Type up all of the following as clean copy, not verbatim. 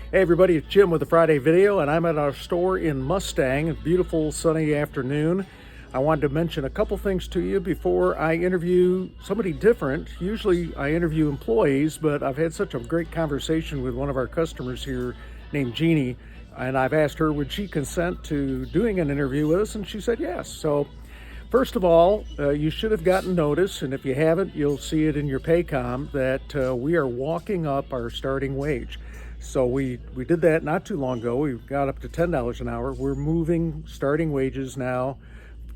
Hey everybody, it's Jim with the Friday Video, and I'm at our store in Mustang. A beautiful sunny afternoon. I wanted to mention a couple things to you before I interview somebody different. Usually I interview employees, but I've had such a great conversation with one of our customers here named Jeannie, and I've asked her would she consent to doing an interview with us, and she said yes. So first of all, you should have gotten notice, and if you haven't, you'll see it in your Paycom, that we are walking up our starting wage. So we did that not too long ago. We got up to $10 an hour. We're moving starting wages now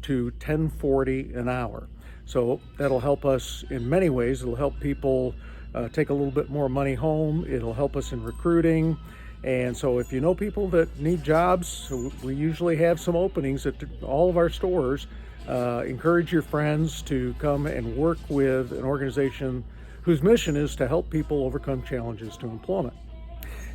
to $10.40 an hour. So that'll help us in many ways. It'll help people take a little bit more money home. It'll help us in recruiting. And so if you know people that need jobs, we usually have some openings at all of our stores. Encourage your friends to come and work with an organization whose mission is to help people overcome challenges to employment.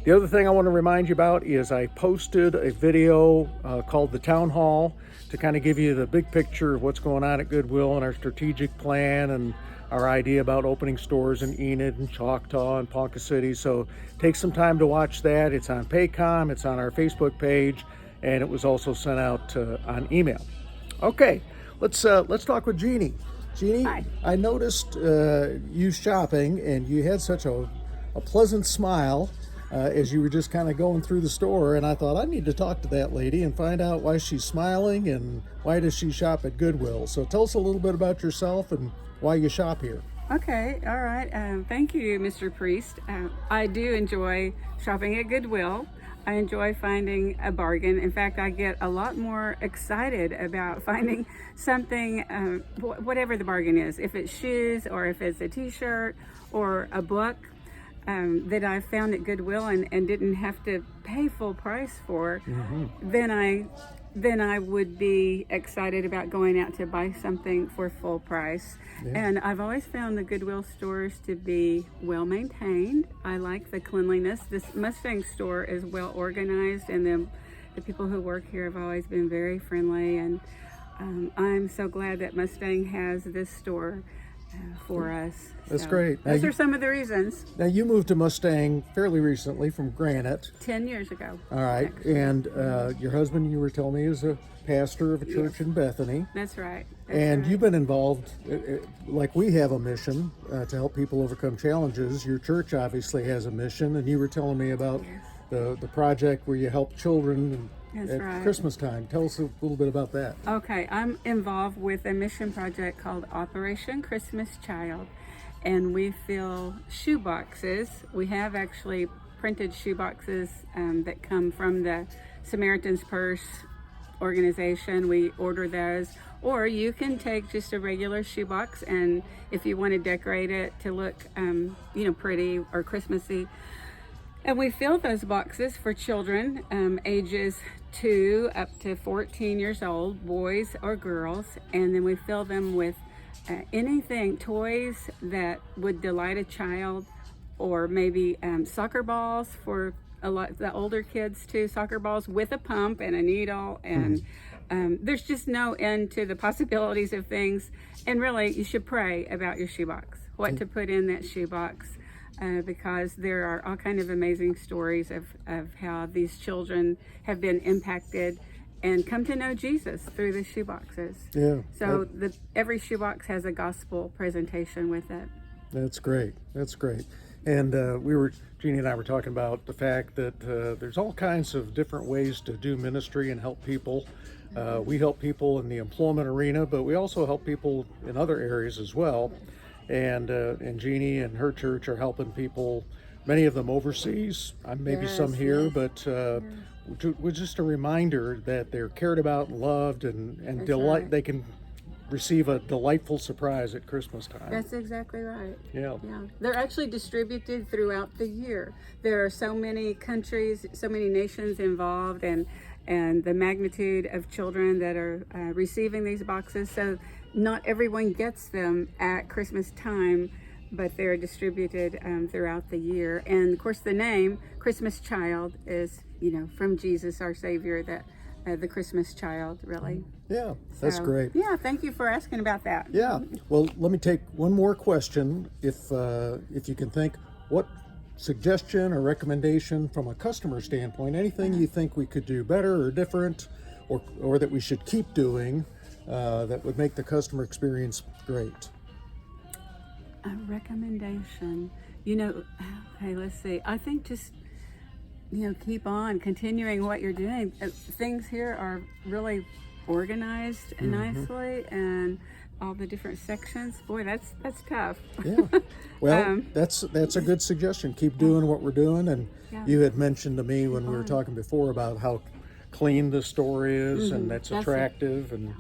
The other thing I want to remind you about is I posted a video called The Town Hall to kind of give you the big picture of what's going on at Goodwill and our strategic plan and our idea about opening stores in Enid and Choctaw and Ponca City. So take some time to watch that. It's on Paycom, it's on our Facebook page, and it was also sent out on email. Okay, let's talk with Jeannie. Jeannie, Hi. I noticed you shopping, and you had such a pleasant smile as you were just kind of going through the store, and I thought I need to talk to that lady and find out why she's smiling and why does she shop at Goodwill. So tell us a little bit about yourself and why you shop here. Okay, all right. Thank you, Mr. Priest. I do enjoy shopping at Goodwill. I enjoy finding a bargain. In fact, I get a lot more excited about finding something, whatever the bargain is. If it's shoes or if it's a t-shirt or a book that I found at Goodwill and didn't have to pay full price for, then I would be excited about going out to buy something for full price. Yeah. And I've always found the Goodwill stores to be well maintained. I like the cleanliness. This Mustang store is well organized, and the people who work here have always been very friendly. And I'm so glad that Mustang has this store for us. That's So great. Those are some of the reasons. Now you moved to Mustang fairly recently from Granite. 10 years ago. All right, actually. and your husband, you were telling me, is a pastor of a church in Bethany. That's right. That's And right. you've been involved, like we have a mission to help people overcome challenges. Your church obviously has a mission, and you were telling me about the project where you help children That's at right. Christmas time. Tell us a little bit about that. Okay, I'm involved with a mission project called Operation Christmas Child, and we fill shoe boxes. We have actually printed shoe boxes that come from the Samaritan's Purse organization. We order those, or you can take just a regular shoe box, and if you want to decorate it to look, pretty or Christmassy. And we fill those boxes for children ages 2 up to 14 years old, boys or girls. And then we fill them with anything, toys that would delight a child, or maybe soccer balls for a lot the older kids too, soccer balls with a pump and a needle. And there's just no end to the possibilities of things. And really, you should pray about your shoebox, what to put in that shoebox. Because there are all kind of amazing stories of how these children have been impacted and come to know Jesus through the shoeboxes. Yeah. So every shoebox has a gospel presentation with it. That's great. That's great. And Jeannie and I were talking about the fact that there's all kinds of different ways to do ministry and help people. We help people in the employment arena, but we also help people in other areas as well. And Jeannie and her church are helping people, many of them overseas, maybe some here, but with just a reminder that they're cared about and loved, and delight. Right. They can receive a delightful surprise at Christmas time. That's exactly right. Yeah. Yeah, they're actually distributed throughout the year. There are so many countries, so many nations involved, and the magnitude of children that are receiving these boxes. So not everyone gets them at Christmas time, but they're distributed throughout the year. And of course, the name Christmas Child is, from Jesus, our Savior, that the Christmas child, really. Yeah, that's So, great. Yeah, thank you for asking about that. Yeah. Well, let me take one more question. If you can think, what suggestion or recommendation from a customer standpoint, anything you think we could do better or different, or that we should keep doing, that would make the customer experience great. A recommendation, okay, let's see. I think just, keep on continuing what you're doing. Things here are really organized nicely, and all the different sections. Boy, that's tough. Yeah. Well, that's a good suggestion. Keep doing what we're doing. And you had mentioned to me when we were talking before about how clean the store is, and that's attractive and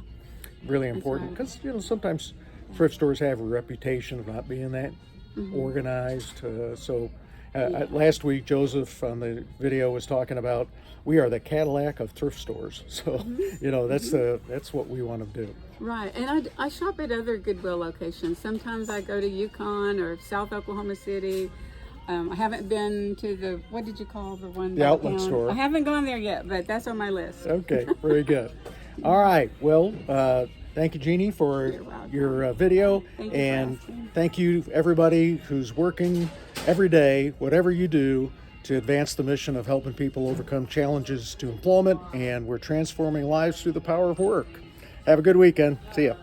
really important, because sometimes thrift stores have a reputation of not being that organized. Last week, Joseph on the video was talking about we are the Cadillac of thrift stores. So that's what we want to do. Right, and I shop at other Goodwill locations. Sometimes I go to Yukon or South Oklahoma City. I haven't been to the, what did you call the one? The outlet store. I haven't gone there yet, but that's on my list. Okay, very good. All right, well, thank you, Jeannie, for your video. And thank you, everybody who's working every day, whatever you do, to advance the mission of helping people overcome challenges to employment. And we're transforming lives through the power of work. Have a good weekend. See ya.